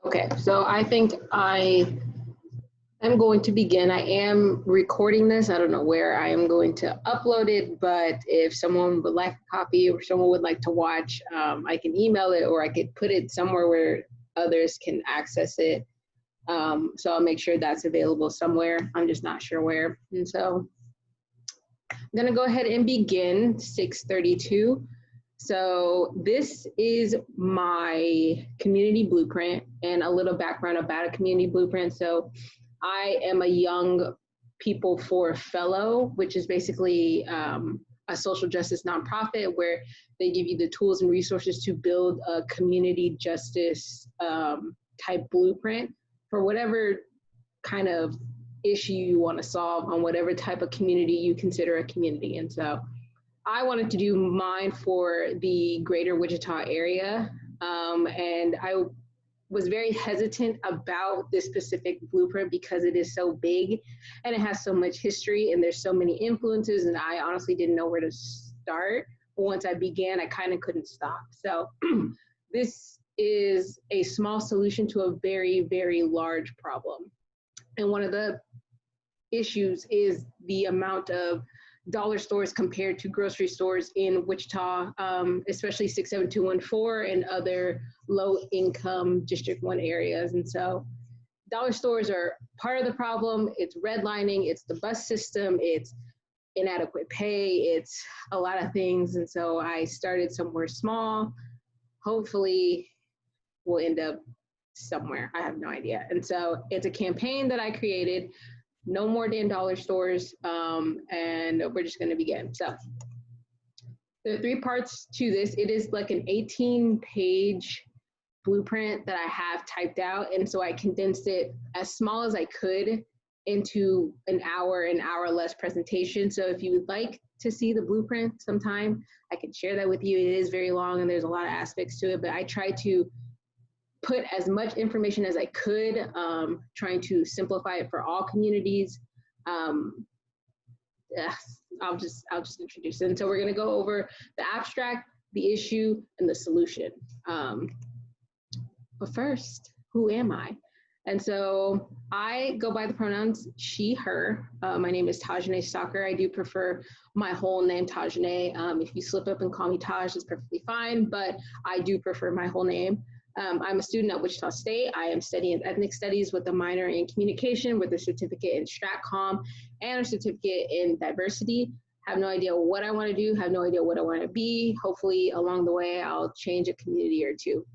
Okay, so I think I am going to begin. I am recording this. I don't know where I am going to upload it, but if someone would like a copy or someone would like to watch, I can email it or I could put it somewhere where others can access it. So I'll make sure that's available somewhere. I'm just not sure where. And so I'm gonna go ahead and begin 6:32. So this is my community blueprint and a little background about a community blueprint. So I am a Young People for Fellow, which is basically a social justice nonprofit where they give you the tools and resources to build a community justice type blueprint for whatever kind of issue you want to solve on whatever type of community you consider a community. And so I wanted to do mine for the greater Wichita area. And I was very hesitant about this specific blueprint because it is so big and it has so much history and there's so many influences, and I honestly didn't know where to start. But once I began, I kind of couldn't stop. So this is a small solution to a very, very large problem. And one of the issues is the amount of dollar stores compared to grocery stores in Wichita, especially 67214 and other low income District 1 areas. And so dollar stores are part of the problem. It's redlining, it's the bus system, it's inadequate pay, it's a lot of things. And so I started somewhere small. Hopefully we'll end up somewhere, I have no idea. And so it's a campaign that I created. No more damn dollar stores, and we're just gonna begin. So there are 3 parts to this. It is like an 18-page blueprint that I have typed out, and so I condensed it as small as I could into an hour less presentation. So if you would like to see the blueprint sometime, I can share that with you. It is very long and there's a lot of aspects to it, but I try to put as much information as I could, trying to simplify it for all communities. Yes, I'll just introduce it. And so we're gonna go over the abstract, the issue, and the solution. But first, who am I? And so I go by the pronouns she, her. My name is Tajahnae Stocker. I do prefer my whole name, Tajahnae. If you slip up and call me Taj, it's perfectly fine, but I do prefer my whole name. I'm a student at Wichita State. I am studying ethnic studies with a minor in communication with a certificate in StratComm and a certificate in diversity. Have no idea what I want to do, have no idea what I want to be. Hopefully along the way, I'll change a community or two.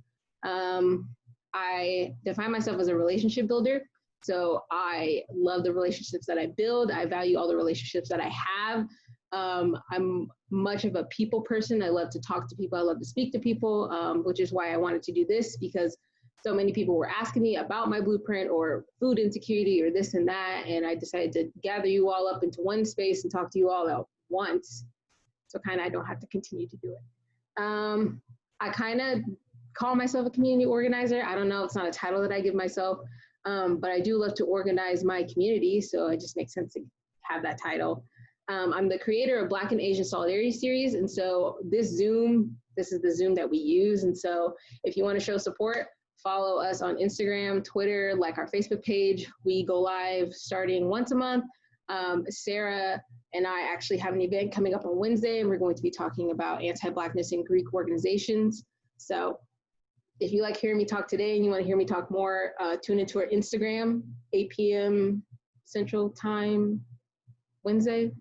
I define myself as a relationship builder. So I love the relationships that I build. I value all the relationships that I have. I'm much of a people person. I love to talk to people. I love to speak to people, which is why I wanted to do this, because so many people were asking me about my blueprint or food insecurity or this and that. And I decided to gather you all up into one space and talk to you all at once. So kind of I don't have to continue to do it. I kind of call myself a community organizer. I don't know, it's not a title that I give myself, but I do love to organize my community. So it just makes sense to have that title. I'm the creator of Black and Asian Solidarity Series. And so this is the Zoom that we use. And so if you want to show support, follow us on Instagram, Twitter, like our Facebook page. We go live starting once a month. Sarah and I actually have an event coming up on Wednesday, and we're going to be talking about anti-Blackness in Greek organizations. So if you like hearing me talk today and you want to hear me talk more, tune into our Instagram, 8 p.m. Central Time, Wednesday.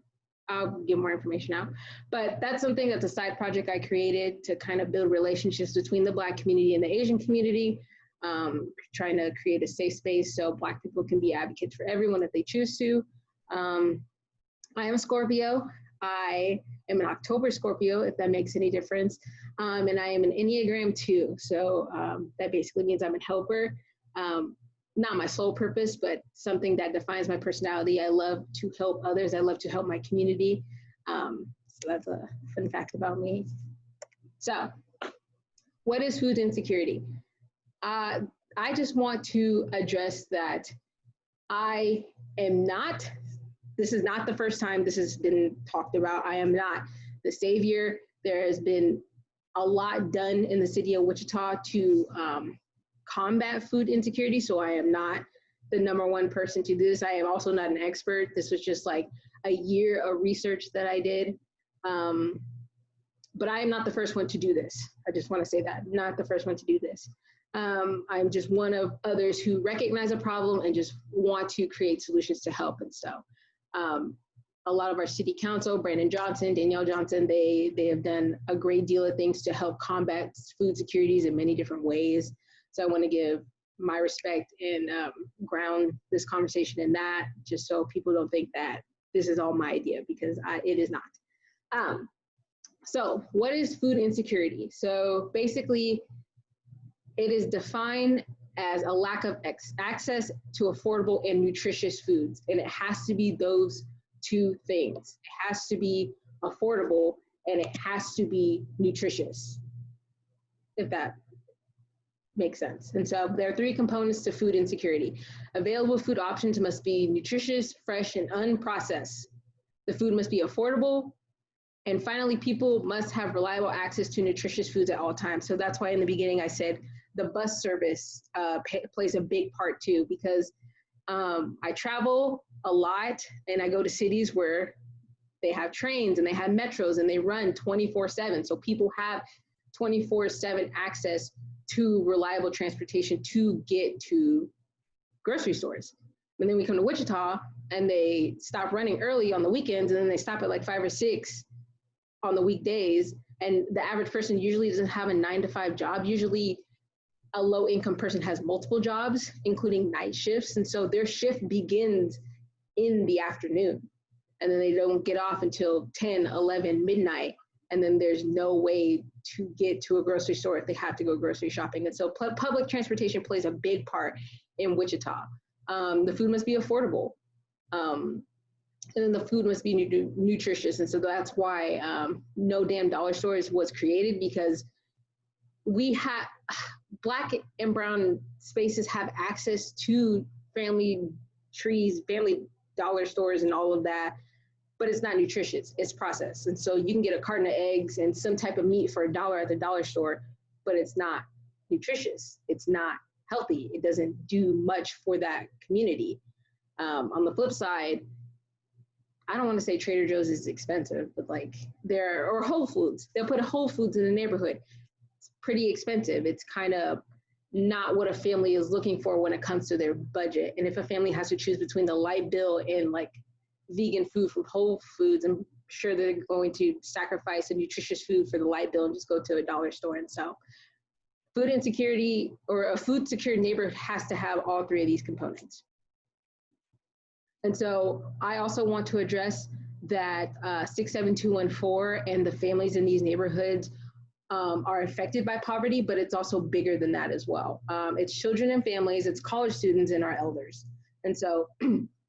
I'll give more information out. But that's something that's a side project I created to kind of build relationships between the Black community and the Asian community, trying to create a safe space so Black people can be advocates for everyone if they choose to. I am a Scorpio. I am an October Scorpio, if that makes any difference. And I am an Enneagram 2. So that basically means I'm a helper. Not my sole purpose, but something that defines my personality. I love to help others. I love to help my community. So that's a fun fact about me. So what is food insecurity? I just want to address that I am not, this is not the first time this has been talked about. I am not the savior. There has been a lot done in the city of Wichita to combat food insecurity. So I am not the #1 person to do this. I am also not an expert. This was just like a year of research that I did. But I am not the first one to do this. I just want to say that, not the first one to do this. I'm just one of others who recognize a problem and just want to create solutions to help. And so a lot of our city council, Brandon Johnson, Danielle Johnson, they have done a great deal of things to help combat food securities in many different ways. So I want to give my respect and ground this conversation in that, just so people don't think that this is all my idea, because it is not. So what is food insecurity? So basically, it is defined as a lack of access to affordable and nutritious foods. And it has to be those two things. It has to be affordable and it has to be nutritious, if that makes sense. And so there are 3 components to food insecurity. Available food options must be nutritious, fresh, and unprocessed. The food must be affordable. And finally, people must have reliable access to nutritious foods at all times. So that's why in the beginning I said the bus service plays a big part too, because I travel a lot and I go to cities where they have trains and they have metros and they run 24/7. So people have 24/7 access to reliable transportation to get to grocery stores. And then we come to Wichita and they stop running early on the weekends, and then they stop at like 5 or 6 on the weekdays. And the average person usually doesn't have a 9-to-5 job. Usually a low income person has multiple jobs, including night shifts. And so their shift begins in the afternoon, and then they don't get off until 10, 11, midnight. And then there's no way to get to a grocery store if they have to go grocery shopping. And so public transportation plays a big part in Wichita. The food must be affordable. And then the food must be nutritious. And so that's why No Damn Dollar Stores was created, because we have, Black and brown spaces have access to family trees, family dollar stores and all of that, but it's not nutritious, it's processed. And so you can get a carton of eggs and some type of meat for $1 at the dollar store, but it's not nutritious. It's not healthy. It doesn't do much for that community. On the flip side, I don't want to say Trader Joe's is expensive, but like or Whole Foods, they'll put a Whole Foods in the neighborhood. It's pretty expensive. It's kind of not what a family is looking for when it comes to their budget. And if a family has to choose between the light bill and like vegan food from Whole Foods, I'm sure they're going to sacrifice a nutritious food for the light bill and just go to a dollar store. And so food insecurity, or a food secure neighborhood, has to have all 3 of these components. And so I also want to address that 67214 and the families in these neighborhoods are affected by poverty, but it's also bigger than that as well. It's children and families, it's college students, and our elders. And so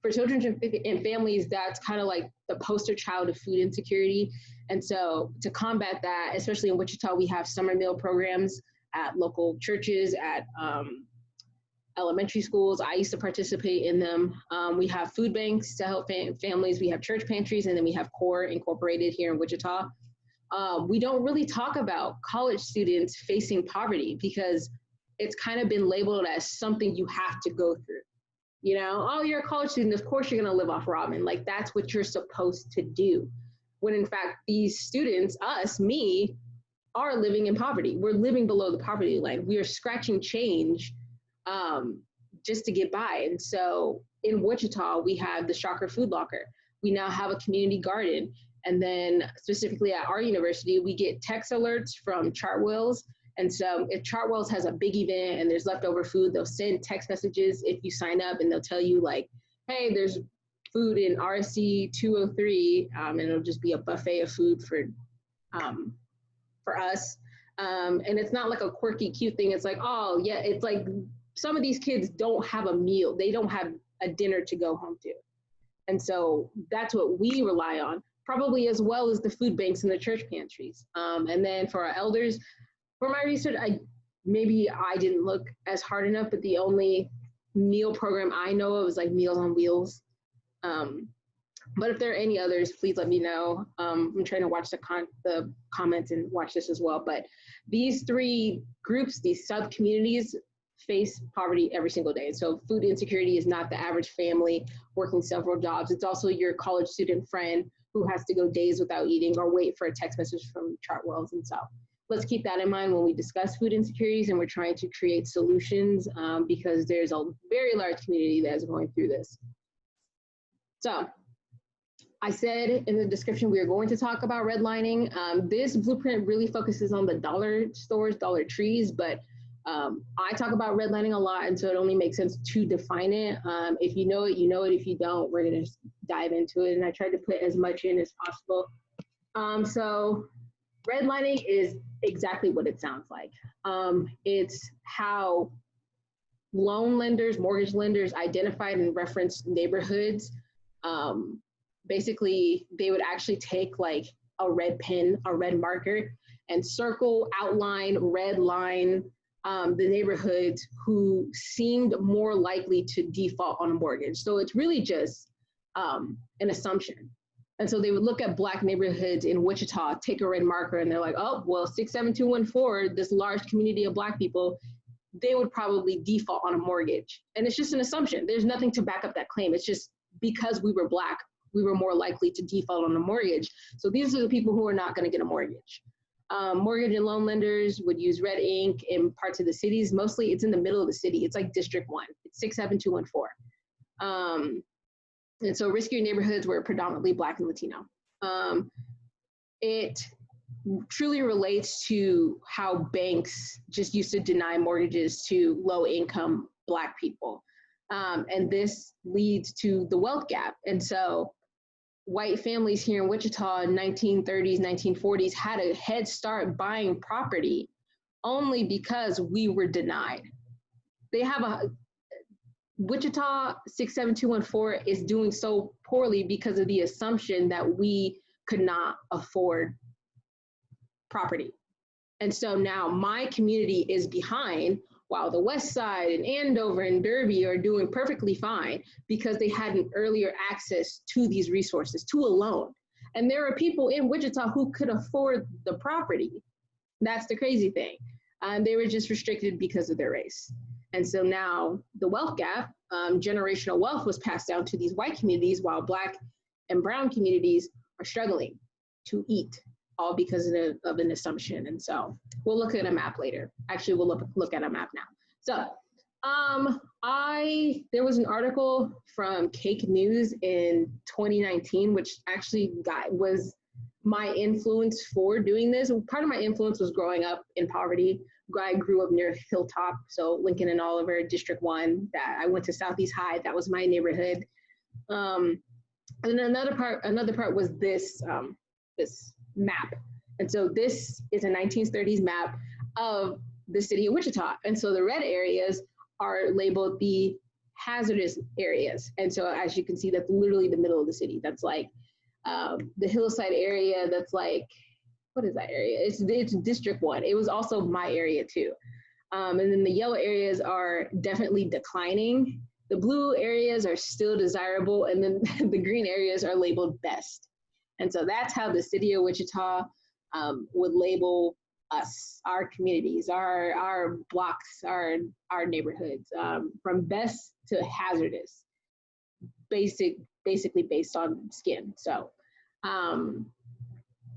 for children and families, that's kind of like the poster child of food insecurity. And so to combat that, especially in Wichita, we have summer meal programs at local churches, at elementary schools. I used to participate in them. We have food banks to help families. We have church pantries, and then we have CORE Incorporated here in Wichita. We don't really talk about college students facing poverty because it's kind of been labeled as something you have to go through. You know, oh, you're a college student, of course you're going to live off ramen. Like, that's what you're supposed to do. When in fact, these students, me, are living in poverty. We're living below the poverty line. We are scratching change just to get by. And so in Wichita, we have the Stocker Food Locker. We now have a community garden. And then specifically at our university, we get text alerts from Chartwells. And so if Chartwells has a big event and there's leftover food, they'll send text messages if you sign up, and they'll tell you like, hey, there's food in RSC 203, and it'll just be a buffet of food for us. And it's not like a quirky, cute thing. It's like, oh yeah, it's like some of these kids don't have a meal. They don't have a dinner to go home to. And so that's what we rely on, probably as well as the food banks and the church pantries. And then for our elders, for my research, maybe I didn't look as hard enough, but the only meal program I know of is like Meals on Wheels. But if there are any others, please let me know. I'm trying to watch the comments and watch this as well. But these three groups, these sub-communities, face poverty every single day. So food insecurity is not the average family working several jobs. It's also your college student friend who has to go days without eating or wait for a text message from Chartwells. And so let's keep that in mind when we discuss food insecurities and we're trying to create solutions, because there's a very large community that is going through this. So I said in the description we are going to talk about redlining. This blueprint really focuses on the dollar stores, Dollar Trees, but I talk about redlining a lot, and so it only makes sense to define it. If you know it, you know it. If you don't, we're going to dive into it, and I tried to put as much in as possible. So redlining is exactly what it sounds like. It's how loan lenders, mortgage lenders identified and referenced neighborhoods. Basically, they would actually take like a red pen, a red marker, and circle, outline, red line the neighborhoods who seemed more likely to default on a mortgage. So it's really just an assumption. And so they would look at Black neighborhoods in Wichita, take a red marker, and they're like, oh, well, 67214, this large community of Black people, they would probably default on a mortgage. And it's just an assumption. There's nothing to back up that claim. It's just because we were Black, we were more likely to default on a mortgage. So these are the people who are not going to get a mortgage. Mortgage and loan lenders would use red ink in parts of the cities. Mostly it's in the middle of the city. It's like District 1. It's 67214. And so riskier neighborhoods were predominantly Black and Latino. It truly relates to how banks just used to deny mortgages to low income Black people. And this leads to the wealth gap. And so white families here in Wichita in 1930s, 1940s had a head start buying property only because we were denied. They have Wichita 67214 is doing so poorly because of the assumption that we could not afford property. And so now my community is behind, while the West Side and Andover and Derby are doing perfectly fine because they had an earlier access to these resources, to a loan. And there are people in Wichita who could afford the property. That's the crazy thing. They were just restricted because of their race. And so now the wealth gap, generational wealth was passed down to these white communities while Black and brown communities are struggling to eat, all because of an assumption. And so we'll look at a map later. Actually, we'll look at a map now. So there was an article from Cake News in 2019, which actually was my influence for doing this. Part of my influence was growing up in poverty. I grew up near Hilltop, so Lincoln and Oliver, District 1. That I went to Southeast High. That was my neighborhood. And then another part was this this map. And so this is a 1930s map of the city of Wichita. And so the red areas are labeled the hazardous areas. And so as you can see, that's literally the middle of the city. That's like the hillside area. That's like, what is that area? It's District 1. It was also my area too. And then the yellow areas are definitely declining. The blue areas are still desirable. And then the green areas are labeled best. And so that's how the city of Wichita would label us, our communities, our blocks, our neighborhoods, from best to hazardous, basically based on skin. So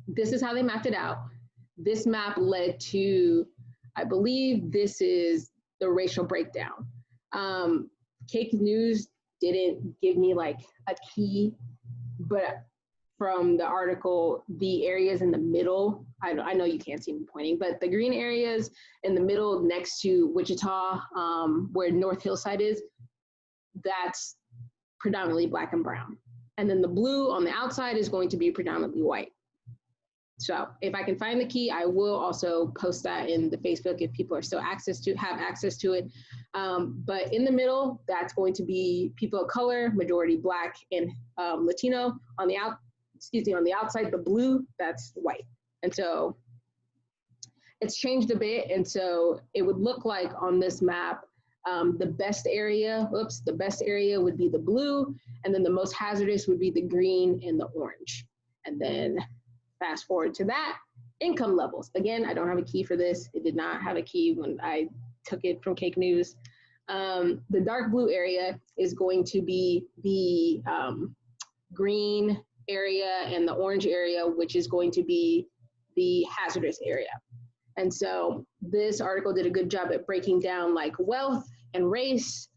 this is how they mapped it out. This map led to, I believe this is the racial breakdown. Cake News didn't give me like a key but from the article, the areas in the middle, I know you can't see me pointing, but the green areas in the middle next to Wichita, where North Hillside is, that's predominantly black and brown. And then the blue on the outside is going to be predominantly white. So if I can find the key, I will also post that in the Facebook if people are still have access to it. But in the middle, that's going to be people of color, majority black and Latino. On the outside, the blue, that's white. And so it's changed a bit. And so it would look like on this map, the best area would be the blue, and then the most hazardous would be the green and the orange. And then fast forward to that, income levels. Again, I don't have a key for this. It did not have a key when I took it from Cake News. The dark blue area is going to be the green area, and the orange area, which is going to be the hazardous area. And so this article did a good job at breaking down like wealth and race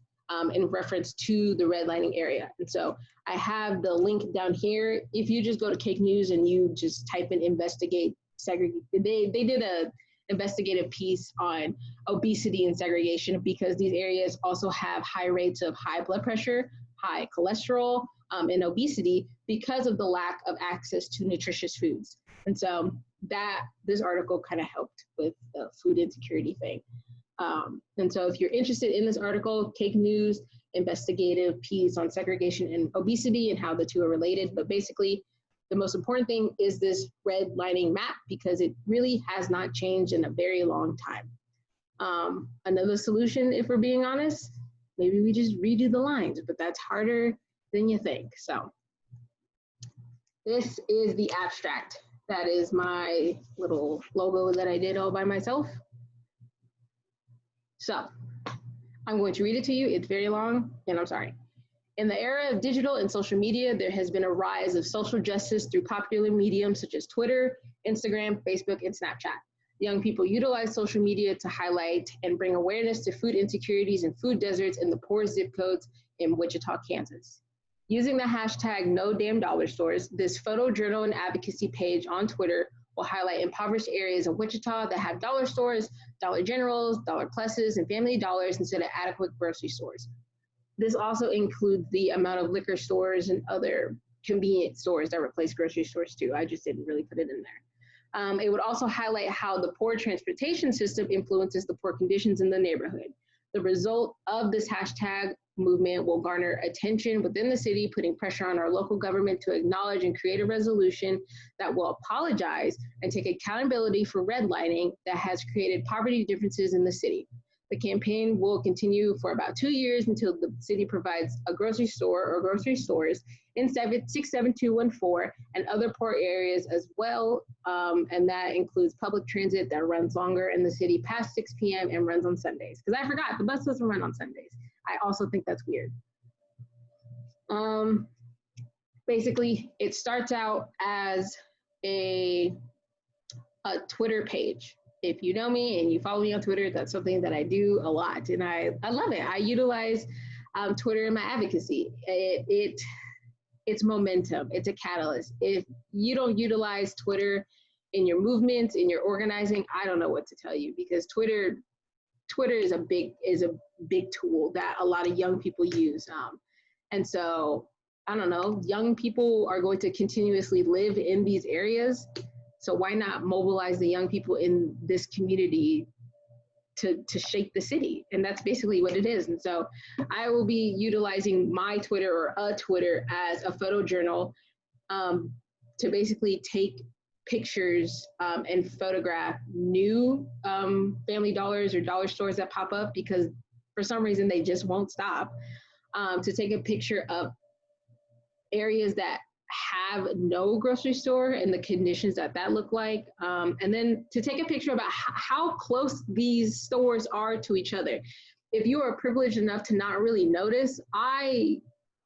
in reference to the redlining area. And so I have the link down here. If you just go to Cake News and you just type in investigate segregation, they did a investigative piece on obesity and segregation, because these areas also have high rates of high blood pressure, high cholesterol, and obesity because of the lack of access to nutritious foods. And so this article kind of helped with the food insecurity thing. And so if you're interested in this article, Cake News investigative piece on segregation and obesity and how the two are related. But basically, the most important thing is this redlining map, because it really has not changed in a very long time. Another solution, if we're being honest, maybe we just redo the lines, but that's harder than you think. So this is the abstract. That is my little logo that I did all by myself. So I'm going to read it to you. It's very long, and I'm sorry. In the era of digital and social media, there has been a rise of social justice through popular mediums such as Twitter, Instagram, Facebook, and Snapchat. Young people utilize social media to highlight and bring awareness to food insecurities and food deserts in the poor zip codes in Wichita, Kansas. Using the hashtag #NoDamnDollarStores, this photojournal and advocacy page on Twitter will highlight impoverished areas of Wichita that have dollar stores, Dollar Generals, Dollar Pluses, and Family Dollars instead of adequate grocery stores. This also includes the amount of liquor stores and other convenience stores that replace grocery stores too. I just didn't really put it in there. It would also highlight how the poor transportation system influences the poor conditions in the neighborhood. The result of this hashtag movement will garner attention within the city, putting pressure on our local government to acknowledge and create a resolution that will apologize and take accountability for redlining that has created poverty differences in the city. The campaign will continue for about 2 years until the city provides a grocery store or grocery stores in 67214 and other poor areas as well. And that includes public transit that runs longer in the city past 6 p.m. and runs on Sundays. Because I forgot, the bus doesn't run on Sundays. I also think that's weird. Basically, it starts out as a Twitter page. If you know me and you follow me on Twitter, that's something that I do a lot, and I love it. I utilize Twitter in my advocacy. It's momentum. It's a catalyst. If you don't utilize Twitter in your movements, in your organizing, I don't know what to tell you, because Twitter is a big tool that a lot of young people use. And so I don't know, young people are going to continuously live in these areas. So why not mobilize the young people in this community to shape the city? And that's basically what it is. And so I will be utilizing my Twitter or a Twitter as a photojournal to basically take pictures and photograph new Family Dollars or dollar stores that pop up, because for some reason they just won't stop, to take a picture of areas that have no grocery store and the conditions that look like, and then to take a picture about how close these stores are to each other. If you are privileged enough to not really notice, I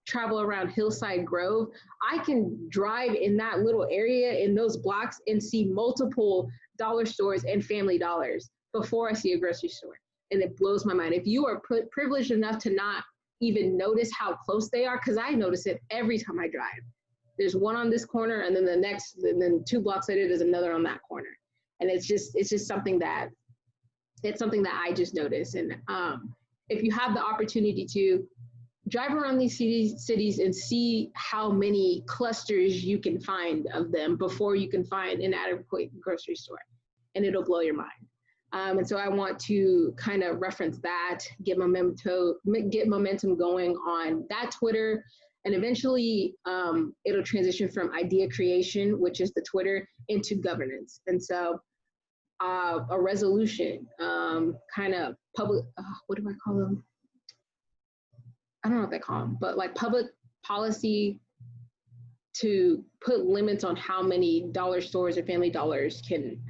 travel around Hillside Grove. I can drive in that little area in those blocks and see multiple dollar stores and Family Dollars before I see a grocery store. And it blows my mind. If you are privileged enough to not even notice how close they are, because I notice it every time I drive. there's one on this corner, and then and then 2 blocks later, there's another on that corner. And it's just something that, I just noticed. And if you have the opportunity to drive around these cities and see how many clusters you can find of them before you can find an adequate grocery store, and it'll blow your mind. And so I want to kind of reference that, get momentum going on that Twitter, and eventually it'll transition from idea creation, which is the Twitter, into governance. And so a resolution, kind of public, what do I call them? I don't know what they call them, but like public policy to put limits on how many dollar stores or Family Dollars can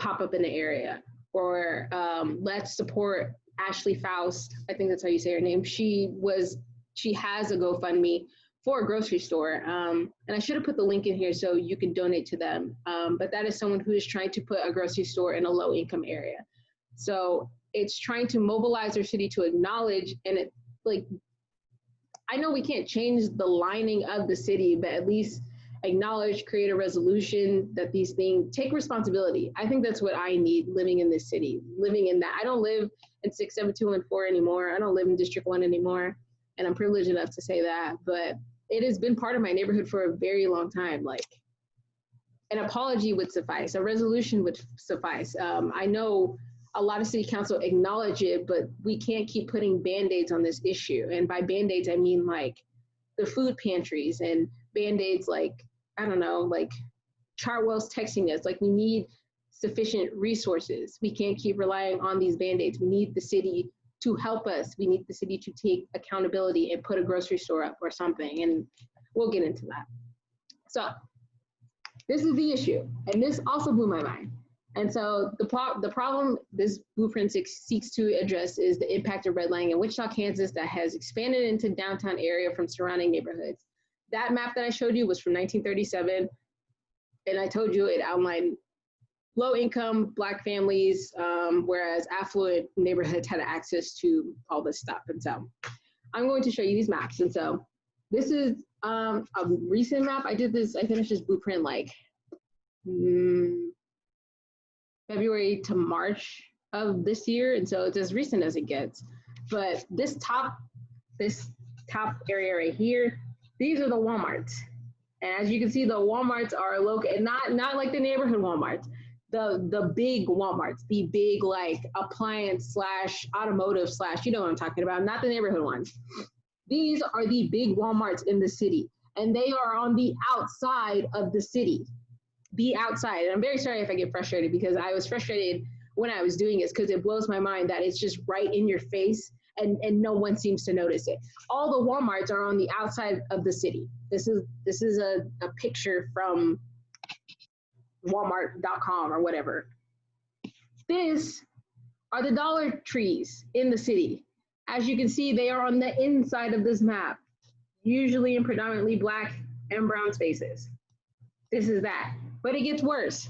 pop up in the area. Or let's support Ashley Faust. I think that's how you say her name. She has a GoFundMe for a grocery store. And I should have put the link in here so you can donate to them. But that is someone who is trying to put a grocery store in a low income area. So it's trying to mobilize their city to acknowledge, and it, like, I know we can't change the lining of the city, but at least acknowledge, create a resolution that these things take responsibility. I think that's what I need living in this city, living in that. I don't live in 67214 anymore. I don't live in District 1 anymore. And I'm privileged enough to say that, but it has been part of my neighborhood for a very long time. Like, an apology would suffice, a resolution would suffice. I know a lot of city council acknowledge it, but we can't keep putting Band-Aids on this issue. And by Band-Aids, I mean like the food pantries, and Band-Aids like, I don't know, like Chartwell's texting us, like we need sufficient resources. We can't keep relying on these Band-Aids. We need the city to help us. We need the city to take accountability and put a grocery store up or something. And we'll get into that. So this is the issue. And this also blew my mind. And so the problem this blueprint seeks to address is the impact of redlining in Wichita, Kansas, that has expanded into downtown area from surrounding neighborhoods. That map that I showed you was from 1937. And I told you it outlined low income Black families, whereas affluent neighborhoods had access to all this stuff. And so I'm going to show you these maps. And so this is a recent map. I finished this blueprint like February to March of this year, and so it's as recent as it gets. But this top area right here, these are the Walmarts. And as you can see, the Walmarts are located, not like the neighborhood Walmarts, the big Walmarts, the big like appliance / automotive / you know what I'm talking about, not the neighborhood ones. These are the big Walmarts in the city, and they are on the outside of the city. The outside. And I'm very sorry if I get frustrated, because I was frustrated when I was doing this, because it blows my mind that it's just right in your face and no one seems to notice it. All the Walmarts are on the outside of the city. This is a picture from Walmart.com or whatever. This are the Dollar Trees in the city. As you can see, they are on the inside of this map, usually in predominantly Black and brown spaces. This is that. But it gets worse.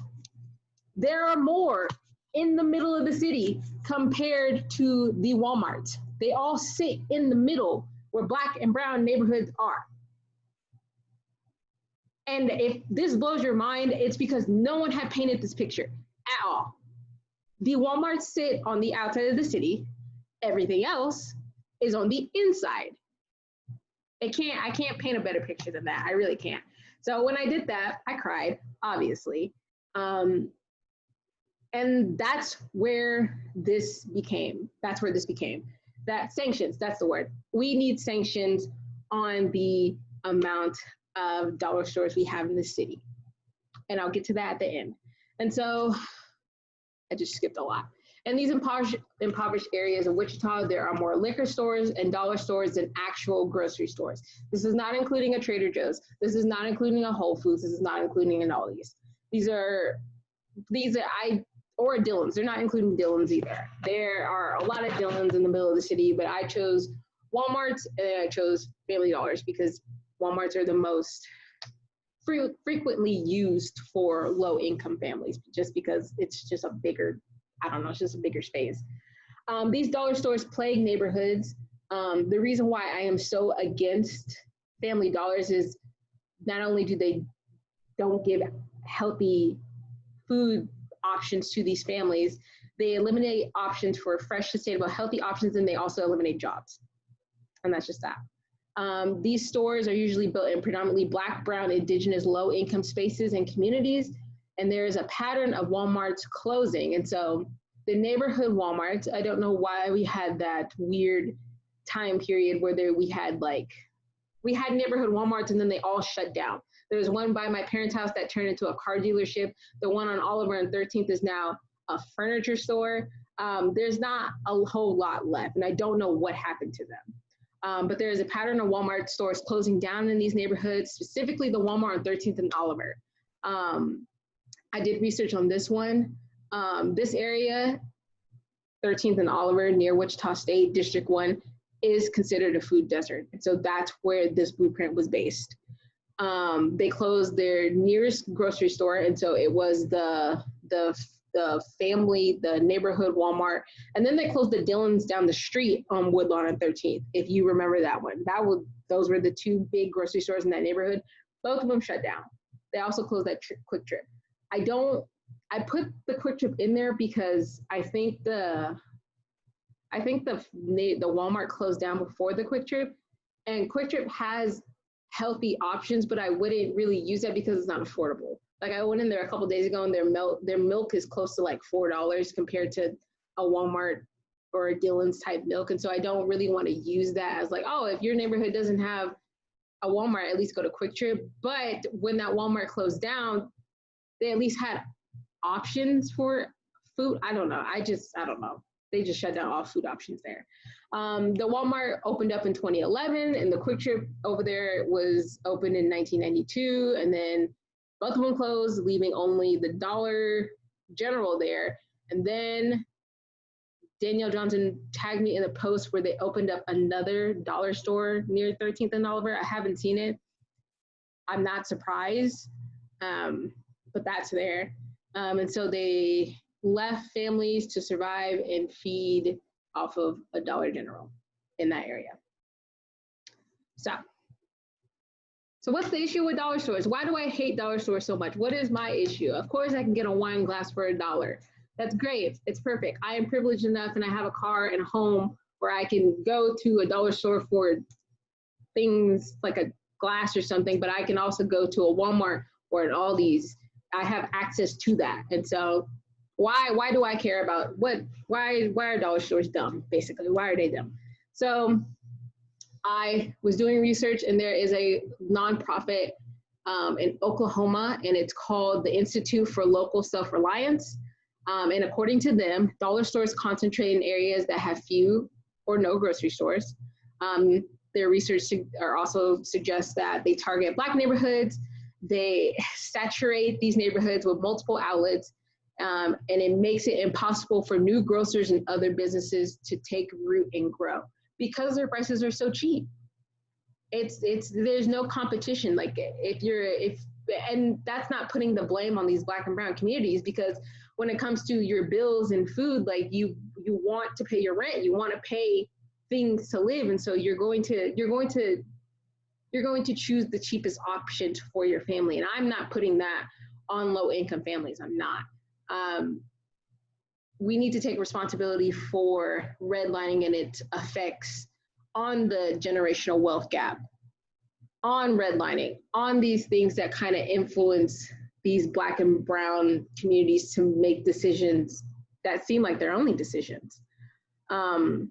There are more in the middle of the city compared to the Walmarts. They all sit in the middle where Black and brown neighborhoods are. And if this blows your mind, it's because no one had painted this picture at all. The Walmarts sit on the outside of the city. Everything else is on the inside. I can't paint a better picture than that. I really can't. So when I did that, I cried, obviously. And that's where this became. That sanctions, that's the word. We need sanctions on the amount of dollar stores we have in the city. And I'll get to that at the end. And so I just skipped a lot. In these impoverished areas of Wichita, there are more liquor stores and dollar stores than actual grocery stores. This is not including a Trader Joe's. This is not including a Whole Foods. This is not including an Aldi's. Or Dillon's. They're not including Dillon's either. There are a lot of Dillon's in the middle of the city, but I chose Walmart's and I chose Family Dollars because Walmarts are the most frequently used for low income families, just because it's just a bigger, I don't know, it's just a bigger space. These dollar stores plague neighborhoods. The reason why I am so against Family Dollars is not only do they don't give healthy food options to these families, they eliminate options for fresh, sustainable, healthy options, and they also eliminate jobs. And that's just that. These stores are usually built in predominantly Black, brown, indigenous, low-income spaces and communities, and there is a pattern of Walmarts closing. And so the neighborhood Walmarts, I don't know why we had that weird time period where we had neighborhood Walmarts and then they all shut down. There's one by my parents' house that turned into a car dealership. The one on Oliver and 13th is now a furniture store. There's not a whole lot left, and I don't know what happened to them. But there is a pattern of Walmart stores closing down in these neighborhoods, specifically the Walmart on 13th and Oliver. I did research on this one. This area, 13th and Oliver, near Wichita State, District 1, is considered a food desert. And so that's where this blueprint was based. They closed their nearest grocery store, and so it was the family, the neighborhood Walmart, and then they closed the Dillons down the street on Woodlawn and 13th, if you remember that one. Those were the two big grocery stores in that neighborhood. Both of them shut down. They also closed that Quick Trip. I put the Quick Trip in there because I think the Walmart closed down before the Quick Trip, and Quick Trip has healthy options, but I wouldn't really use that because it's not affordable. Like, I went in there a couple days ago and their milk is close to like $4 compared to a Walmart or a Dillon's type milk. And so I don't really want to use that as like, oh, if your neighborhood doesn't have a Walmart, at least go to Quick Trip. But when that Walmart closed down, they at least had options for food. I don't know. I don't know. They just shut down all food options there. The Walmart opened up in 2011, and the Quick Trip over there was opened in 1992, and then both of them closed, leaving only the Dollar General there. And then Danielle Johnson tagged me in a post where they opened up another dollar store near 13th and Oliver. I haven't seen it. I'm not surprised, but that's there. And so they left families to survive and feed off of a Dollar General in that area. So what's the issue with dollar stores? Why do I hate dollar stores so much? What is my issue? Of course, I can get a wine glass for $1. That's great. It's perfect. I am privileged enough and I have a car and a home where I can go to a dollar store for things like a glass or something, but I can also go to a Walmart or an Aldi's. I have access to that. And so why do I care about why are dollar stores dumb, basically? Why are they dumb? So I was doing research, and there is a nonprofit in Oklahoma, and it's called the Institute for Local Self-Reliance. And according to them, dollar stores concentrate in areas that have few or no grocery stores. Their research also suggests that they target Black neighborhoods. They saturate these neighborhoods with multiple outlets, and it makes it impossible for new grocers and other businesses to take root and grow because their prices are so cheap. There's no competition. Like and that's not putting the blame on these Black and brown communities, because when it comes to your bills and food, like you want to pay your rent, you want to pay things to live, and so you're going to choose the cheapest option for your family. And I'm not putting that on low income families. I'm not. We need to take responsibility for redlining and its effects on the generational wealth gap, on redlining, on these things that kind of influence these Black and brown communities to make decisions that seem like their only decisions. And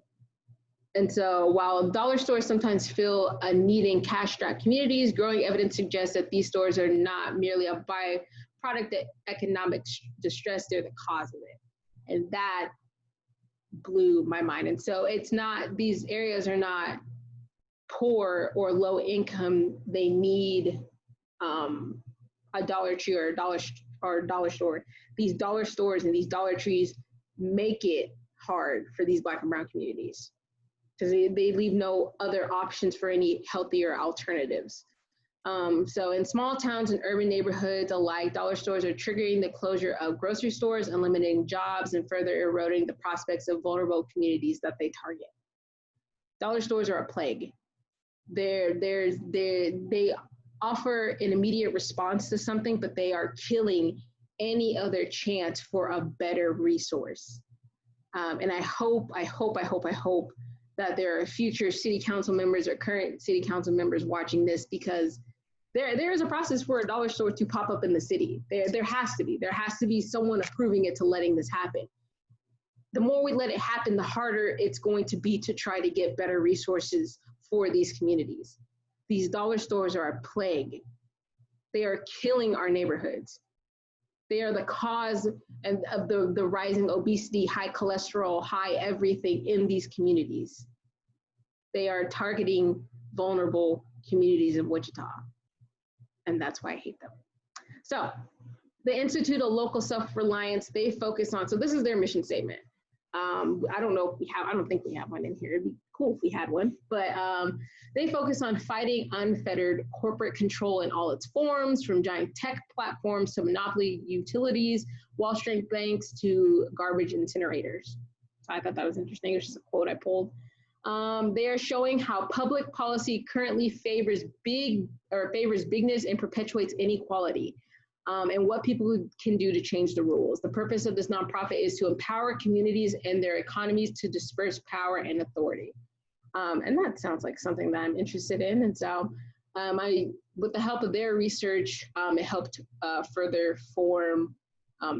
so while dollar stores sometimes fill a need in cash-strapped communities, growing evidence suggests that these stores are not merely a byproduct of economic distress, they're the cause of it. And that blew my mind. And so these areas are not poor or low income. They need a Dollar Tree or a dollar store. These dollar stores and these Dollar Trees make it hard for these Black and brown communities, because they leave no other options for any healthier alternatives. So in small towns and urban neighborhoods alike, dollar stores are triggering the closure of grocery stores, eliminating jobs, and further eroding the prospects of vulnerable communities that they target. Dollar stores are a plague. They offer an immediate response to something, but they are killing any other chance for a better resource. And I hope that there are future city council members or current city council members watching this, because there is a process for a dollar store to pop up in the city. There has to be someone approving it to letting this happen. The more we let it happen, the harder it's going to be to try to get better resources for these communities. These dollar stores are a plague. They are killing our neighborhoods. They are the cause of the rising obesity, high cholesterol, high everything in these communities. They are targeting vulnerable communities in Wichita. And that's why I hate them. So the Institute of Local Self-Reliance, they focus on, so this is their mission statement. I don't think we have one in here. It'd be cool if we had one, but they focus on fighting unfettered corporate control in all its forms, from giant tech platforms to monopoly utilities, Wall Street banks to garbage incinerators. So I thought that was interesting. It's just a quote I pulled. They are showing how public policy currently favors bigness and perpetuates inequality. And what people can do to change the rules. The purpose of this nonprofit is to empower communities and their economies to disperse power and authority. And that sounds like something that I'm interested in. And so with the help of their research, it helped further form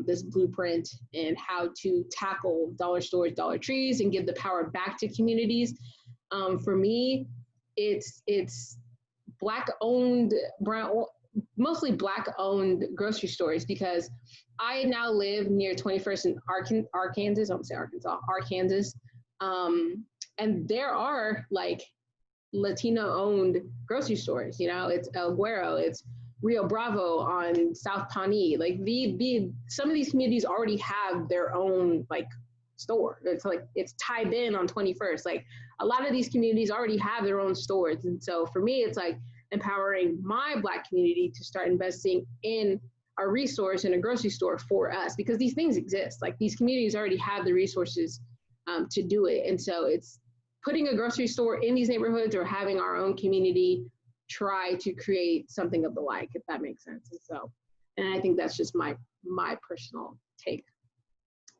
this blueprint and how to tackle dollar stores, Dollar Trees, and give the power back to communities. For me, it's Black-owned, mostly Black-owned grocery stores, because I now live near 21st and Arkansas. I won't say Arkansas, Arkansas. And there are like Latino-owned grocery stores. You know, it's El Guero, it's Rio Bravo on South Pawnee. Like some of these communities already have their own like store. It's tied in on 21st. Like a lot of these communities already have their own stores. And so for me, it's like empowering my Black community to start investing in a resource in a grocery store for us, because these things exist. Like these communities already have the resources to do it. And so it's putting a grocery store in these neighborhoods or having our own community try to create something of the like, if that makes sense. And so, and I think that's just my personal take.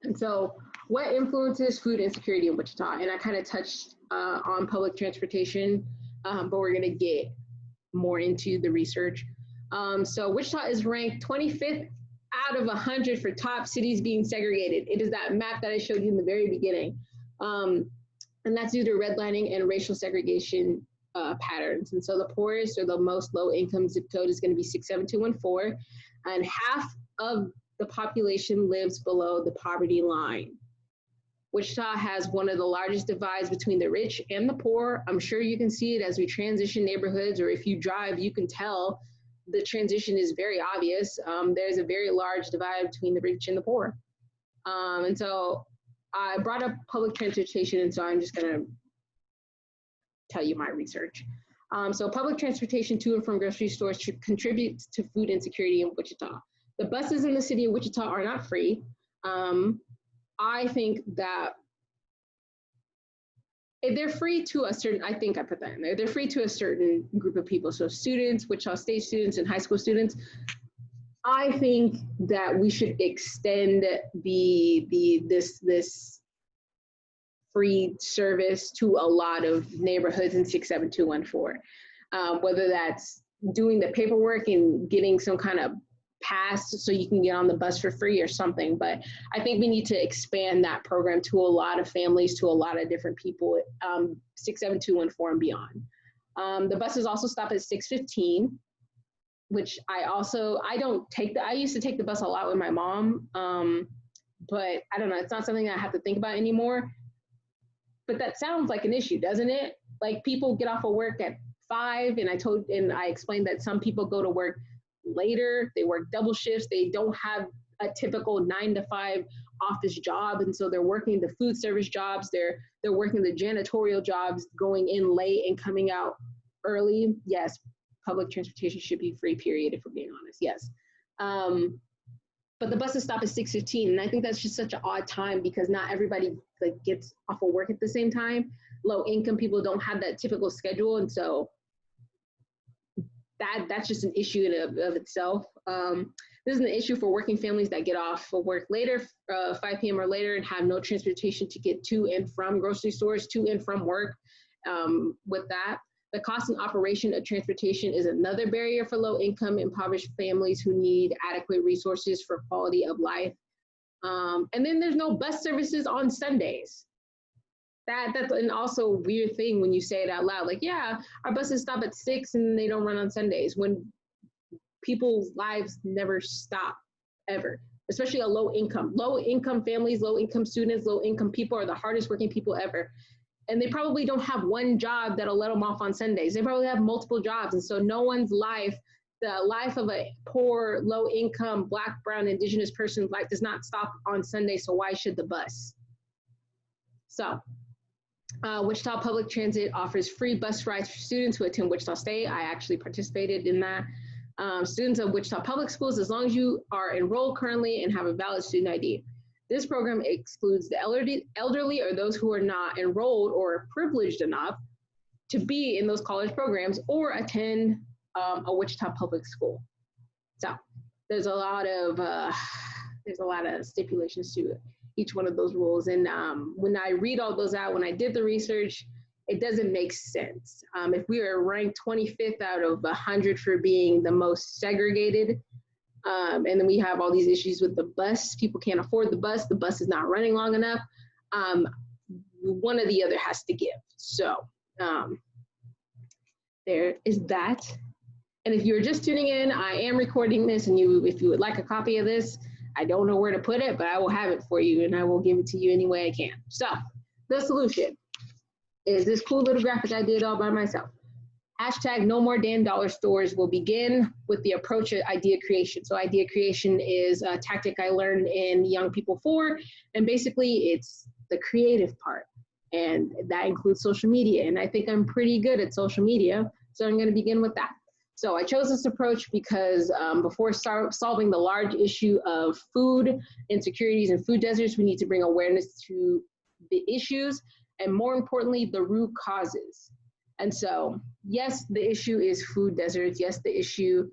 And so what influences food insecurity in Wichita? And I kind of touched on public transportation, but we're gonna get more into the research. So Wichita is ranked 25th out of 100 for top cities being segregated. It is that map that I showed you in the very beginning. And that's due to redlining and racial segregation patterns. And so the poorest or the most low income zip code is gonna be 67214, and half of the population lives below the poverty line. Wichita has one of the largest divides between the rich and the poor. I'm sure you can see it as we transition neighborhoods, or if you drive, you can tell the transition is very obvious. There's a very large divide between the rich and the poor. And so I brought up public transportation, and so I'm just gonna tell you my research. So public transportation to and from grocery stores contributes to food insecurity in Wichita. The buses in the city of Wichita are not free. I think that they're free to a certain, I think I put that in there, they're free to a certain group of people. So students, Wichita State students and high school students. I think that we should extend this free service to a lot of neighborhoods in 67214. Whether that's doing the paperwork and getting some kind of pass so you can get on the bus for free or something. But I think we need to expand that program to a lot of families, to a lot of different people, 67214 and beyond. The buses also stop at 615, which I used to take the bus a lot with my mom, but I don't know, it's not something I have to think about anymore. But that sounds like an issue, doesn't it? Like people get off of work at 5, and I explained that some people go to work later, they work double shifts, they don't have a typical 9 to 5 office job, and so they're working the food service jobs, they're working the janitorial jobs, going in late and coming out early. Yes, public transportation should be free, period, if we're being honest, yes. But the buses stop at 6:15, and I think that's just such an odd time because not everybody like gets off of work at the same time. Low income people don't have that typical schedule, and so that's just an issue in of itself. This is an issue for working families that get off for work later, 5 p.m. or later, and have no transportation to get to and from grocery stores, to and from work. With that, the cost and operation of transportation is another barrier for low-income, impoverished families who need adequate resources for quality of life. And then there's no bus services on Sundays. That's an also weird thing when you say it out loud. Like, yeah, our buses stop at 6 and they don't run on Sundays, when people's lives never stop, ever. Especially a low income families, low income students, low income people are the hardest working people ever. And they probably don't have one job that'll let them off on Sundays. They probably have multiple jobs. And so no one's life, the life of a poor, low income, Black, brown, indigenous person's life does not stop on Sunday. So why should the bus? So Wichita Public Transit offers free bus rides for students who attend Wichita State. I actually participated in that. Students of Wichita Public Schools, as long as you are enrolled currently and have a valid student ID. This program excludes the elderly or those who are not enrolled or privileged enough to be in those college programs or attend a Wichita public school. So there's a lot of stipulations to each one of those rules. And when I read all those out, when I did the research, it doesn't make sense. If we are ranked 25th out of 100 for being the most segregated, and then we have all these issues with the bus, people can't afford the bus is not running long enough, one or the other has to give. So there is that. And if you're just tuning in, I am recording this, and if you would like a copy of this, I don't know where to put it, but I will have it for you, and I will give it to you any way I can. So the solution is this cool little graphic I did all by myself. Hashtag no more damn dollar stores will begin with the approach of idea creation. So idea creation is a tactic I learned in Young People 4, and basically it's the creative part, and that includes social media. And I think I'm pretty good at social media, so I'm going to begin with that. So I chose this approach because before solving the large issue of food insecurities and food deserts, we need to bring awareness to the issues, and more importantly, the root causes. And so, yes, the issue is food deserts. Yes, the issue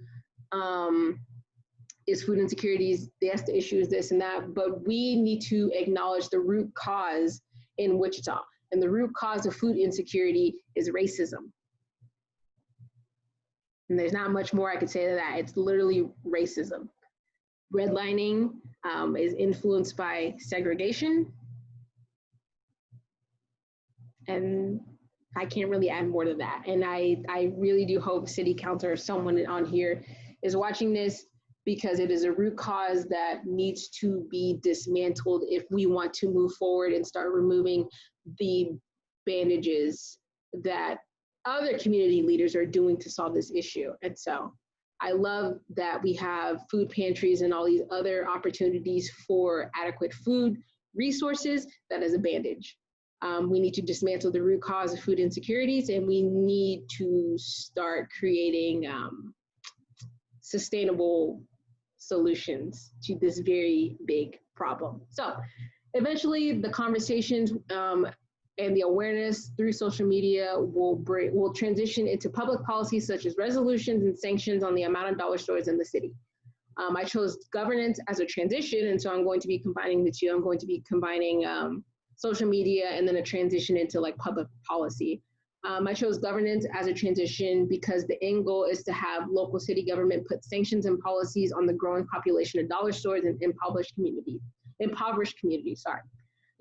is food insecurities. Yes, the issue is this and that, but we need to acknowledge the root cause in Wichita. And the root cause of food insecurity is racism. And there's not much more I could say to that. It's literally racism. Redlining is influenced by segregation. And I can't really add more to that. And I really do hope city council or someone on here is watching this, because it is a root cause that needs to be dismantled if we want to move forward and start removing the bandages that other community leaders are doing to solve this issue. And so I love that we have food pantries and all these other opportunities for adequate food resources. That is a bandage. We need to dismantle the root cause of food insecurities, and we need to start creating sustainable solutions to this very big problem. So eventually the conversations and the awareness through social media will transition into public policies such as resolutions and sanctions on the amount of dollar stores in the city. I chose governance as a transition, and so I'm going to be combining the two. I'm going to be combining social media and then a transition into like public policy. I chose governance as a transition because the end goal is to have local city government put sanctions and policies on the growing population of dollar stores in impoverished communities.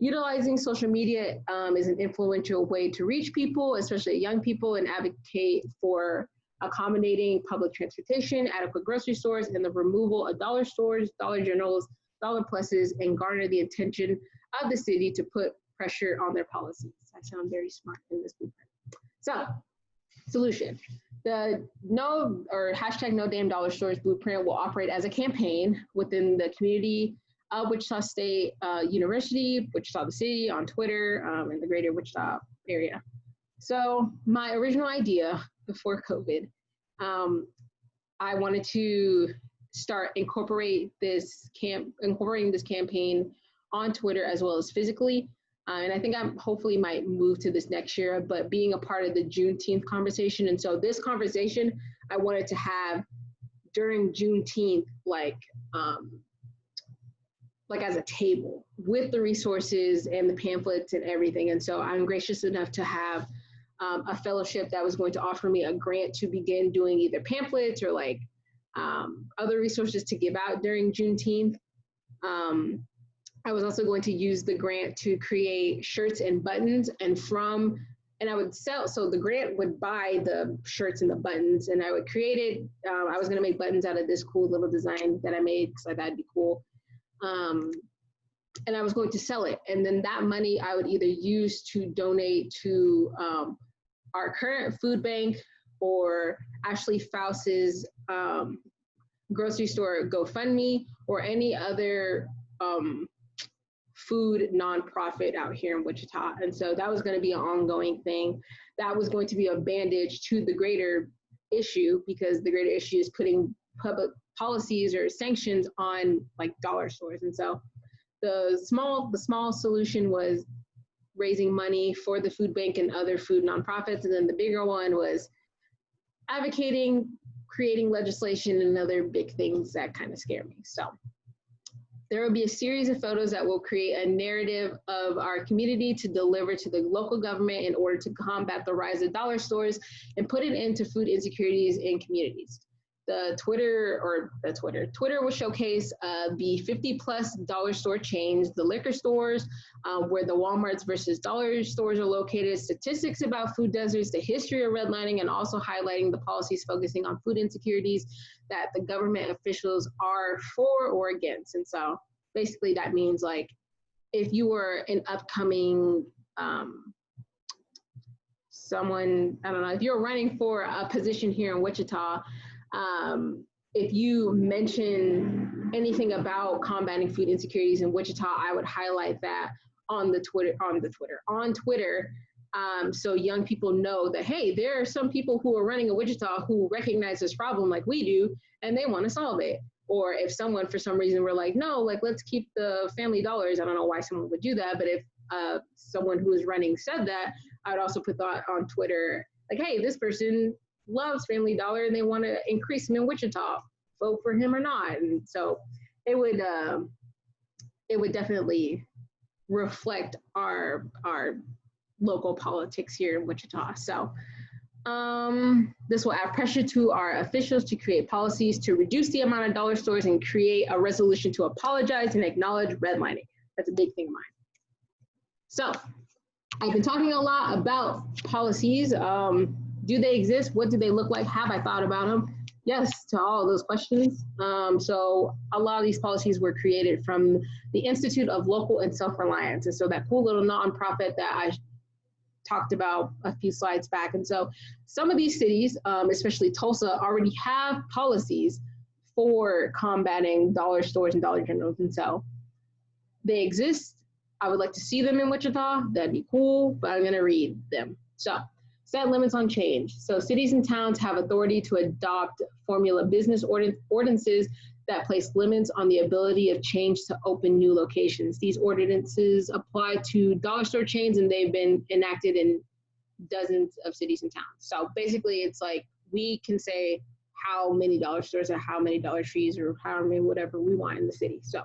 Utilizing social media is an influential way to reach people, especially young people, and advocate for accommodating public transportation, adequate grocery stores, and the removal of dollar stores, dollar generals, dollar pluses, and garner the attention of the city to put pressure on their policies. I sound very smart in this blueprint. So, solution. The hashtag no damn dollar stores blueprint will operate as a campaign within the community of Wichita State University, Wichita the city, on Twitter, in the greater Wichita area. So my original idea before COVID, I wanted to start incorporating this campaign on Twitter as well as physically. And I think I hopefully might move to this next year, but being a part of the Juneteenth conversation. And so this conversation, I wanted to have during Juneteenth, like as a table with the resources and the pamphlets and everything. And so I'm gracious enough to have a fellowship that was going to offer me a grant to begin doing either pamphlets or like other resources to give out during Juneteenth. I was also going to use the grant to create shirts and buttons, and I would sell, so the grant would buy the shirts and the buttons, and I would create it. I was gonna make buttons out of this cool little design that I made, because I thought it'd be cool. And I was going to sell it. And then that money I would either use to donate to our current food bank or Ashley Faust's grocery store GoFundMe, or any other food nonprofit out here in Wichita. And so that was going to be an ongoing thing. That was going to be a bandage to the greater issue, because the greater issue is putting public policies or sanctions on like dollar stores. And so the small solution was raising money for the food bank and other food nonprofits. And then the bigger one was advocating, creating legislation, and other big things that kind of scare me. So there will be a series of photos that will create a narrative of our community to deliver to the local government in order to combat the rise of dollar stores and put an end to food insecurities in communities. Twitter will showcase the 50+ dollar store chains, the liquor stores, where the Walmarts versus dollar stores are located, statistics about food deserts, the history of redlining, and also highlighting the policies focusing on food insecurities that the government officials are for or against. And so basically that means, like, if you were an upcoming if you're running for a position here in Wichita, if you mention anything about combating food insecurities in Wichita, I would highlight that on Twitter, so young people know that, hey, there are some people who are running in Wichita who recognize this problem like we do, and they want to solve it. Or if someone, for some reason, were like, no, like, let's keep the family dollars. I don't know why someone would do that, but if someone who is running said that, I would also put that on Twitter, like, hey, this person loves Family Dollar and they want to increase them in Wichita, vote for him or not. And so it would definitely reflect our local politics here in Wichita. So this will add pressure to our officials to create policies to reduce the amount of dollar stores and create a resolution to apologize and acknowledge redlining. That's a big thing of mine. So I've been talking a lot about policies. Do they exist? What do they look like? Have I thought about them? Yes, to all of those questions. So a lot of these policies were created from the Institute of Local and Self-Reliance. And so that cool little nonprofit that I talked about a few slides back. And so some of these cities, especially Tulsa, already have policies for combating dollar stores and Dollar Generals. And so they exist. I would like to see them in Wichita. That'd be cool, but I'm gonna read them. So, set limits on change. So cities and towns have authority to adopt formula business ordinances that place limits on the ability of change to open new locations. These ordinances apply to dollar store chains, and they've been enacted in dozens of cities and towns. So basically it's like, we can say how many dollar stores or how many Dollar Trees or how many whatever we want in the city. So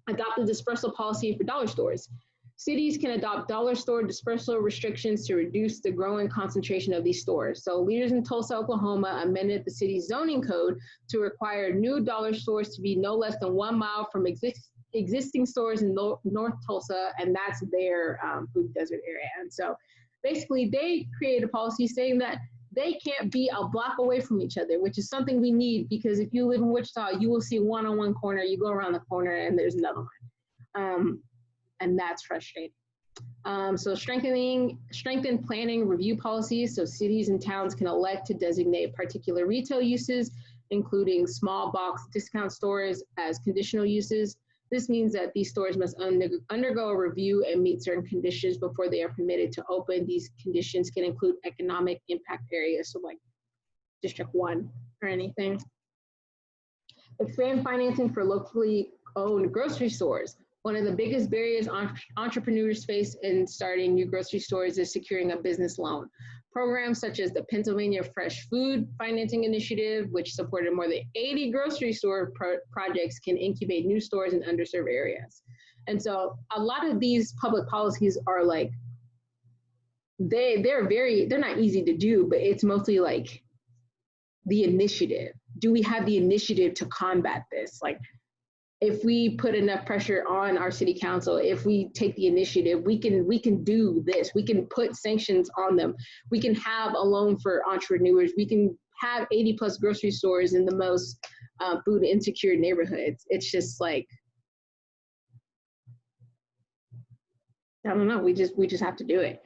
adopt a dispersal policy for dollar stores. Cities can adopt dollar store dispersal restrictions to reduce the growing concentration of these stores. So leaders in Tulsa, Oklahoma amended the city's zoning code to require new dollar stores to be no less than 1 mile from existing stores in North Tulsa, and that's their food desert area. And so basically they created a policy saying that they can't be a block away from each other, which is something we need, because if you live in Wichita, you will see one on one corner, you go around the corner and there's another one. And that's frustrating. So strengthen planning review policies, so cities and towns can elect to designate particular retail uses, including small box discount stores, as conditional uses. This means that these stores must undergo a review and meet certain conditions before they are permitted to open. These conditions can include economic impact areas, so like District 1 or anything. Expand financing for locally owned grocery stores. One of the biggest barriers entrepreneurs face in starting new grocery stores is securing a business loan. Programs such as the Pennsylvania Fresh Food Financing Initiative, which supported more than 80 grocery store projects, can incubate new stores in underserved areas. And so a lot of these public policies are like, they're not easy to do, but it's mostly like the initiative. Do we have the initiative to combat this? Like, if we put enough pressure on our city council, if we take the initiative, we can do this. We can put sanctions on them. We can have a loan for entrepreneurs. We can have 80 plus grocery stores in the most food insecure neighborhoods. It's just like, I don't know. We just have to do it.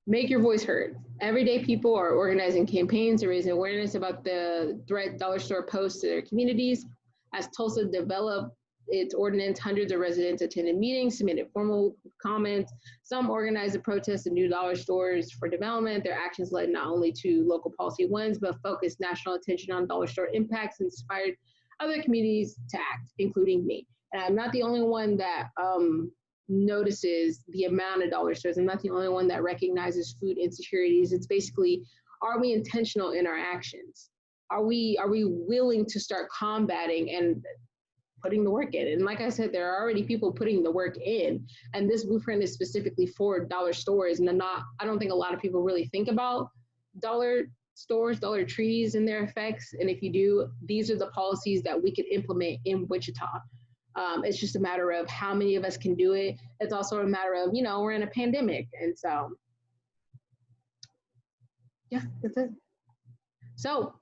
Make your voice heard. Everyday people are organizing campaigns to raise awareness about the threat dollar store poses to their communities. As Tulsa developed its ordinance, hundreds of residents attended meetings, submitted formal comments. Some organized a protest of new dollar stores for development. Their actions led not only to local policy wins, but focused national attention on dollar store impacts and inspired other communities to act, including me. And I'm not the only one that notices the amount of dollar stores. I'm not the only one that recognizes food insecurities. It's basically, are we intentional in our actions? Are we willing to start combating and putting the work in? And like I said, there are already people putting the work in, and this blueprint is specifically for dollar stores. And I don't think a lot of people really think about dollar stores, dollar trees and their effects. And if you do, these are the policies that we could implement in Wichita. It's just a matter of how many of us can do it. It's also a matter of, we're in a pandemic. And so, yeah, that's it. So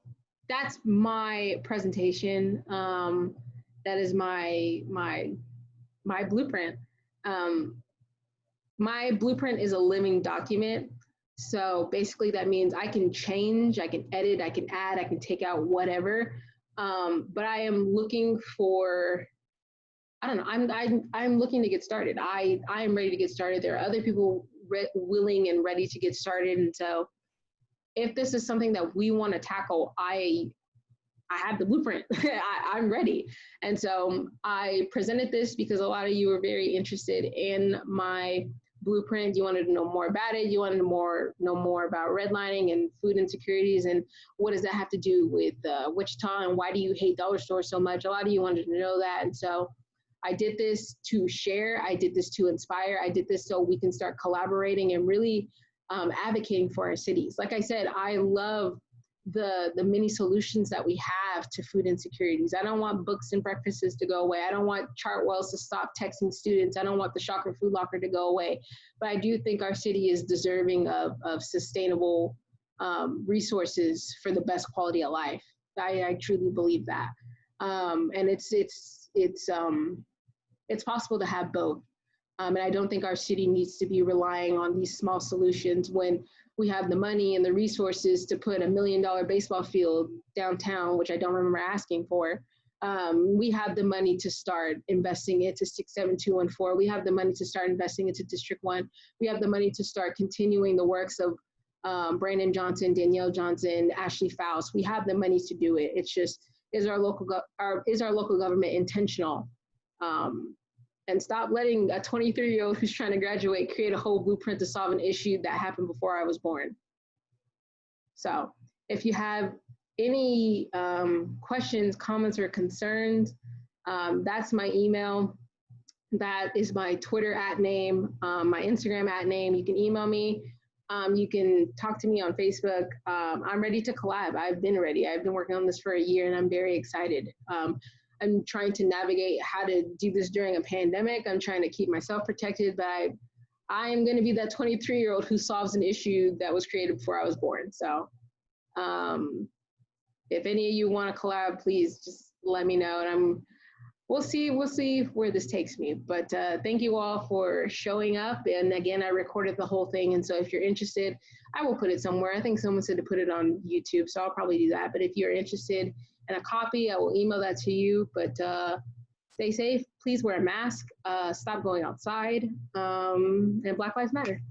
that's my presentation. That is my blueprint. My blueprint is a living document. So basically that means I can change, I can edit, I can add, I can take out whatever. But I am looking for, I don't know, I'm looking to get started. I am ready to get started. There are other people willing and ready to get started. And so if this is something that we want to tackle, I have the blueprint. I'm ready. And so I presented this because a lot of you were very interested in my blueprint. You wanted to know more about it. You wanted to know more about redlining and food insecurities and what does that have to do with Wichita and why do you hate dollar stores so much? A lot of you wanted to know that. And so I did this to share. I did this to inspire. I did this so we can start collaborating and really advocating for our cities. Like I said, I love the many solutions that we have to food insecurities. I don't want books and breakfasts to go away. I don't want Chartwells to stop texting students. I don't want the Shocker Food Locker to go away. But I do think our city is deserving of sustainable resources for the best quality of life. I truly believe that. And it's possible to have both. And I don't think our city needs to be relying on these small solutions when we have the money and the resources to put $1 million baseball field downtown, which I don't remember asking for. We have the money to start investing into 67214. We have the money to start investing into District 1. We have the money to start continuing the works of Brandon Johnson, Danielle Johnson, Ashley Faust. We have the money to do it. It's just, is our local government intentional? And stop letting a 23-year-old who's trying to graduate create a whole blueprint to solve an issue that happened before I was born. So if you have any questions, comments, or concerns, that's my email. That is my Twitter @name, my Instagram @name. You can email me. You can talk to me on Facebook. I'm ready to collab. I've been ready. I've been working on this for a year and I'm very excited. I'm trying to navigate how to do this during a pandemic. I'm trying to keep myself protected, but I am going to be that 23-year-old who solves an issue that was created before I was born. So if any of you want to collab, please just let me know. And we'll see where this takes me. But thank you all for showing up. And again, I recorded the whole thing. And so if you're interested, I will put it somewhere. I think someone said to put it on YouTube, so I'll probably do that. But if you're interested in a copy, I will email that to you. But stay safe. Please wear a mask. Stop going outside. And Black Lives Matter.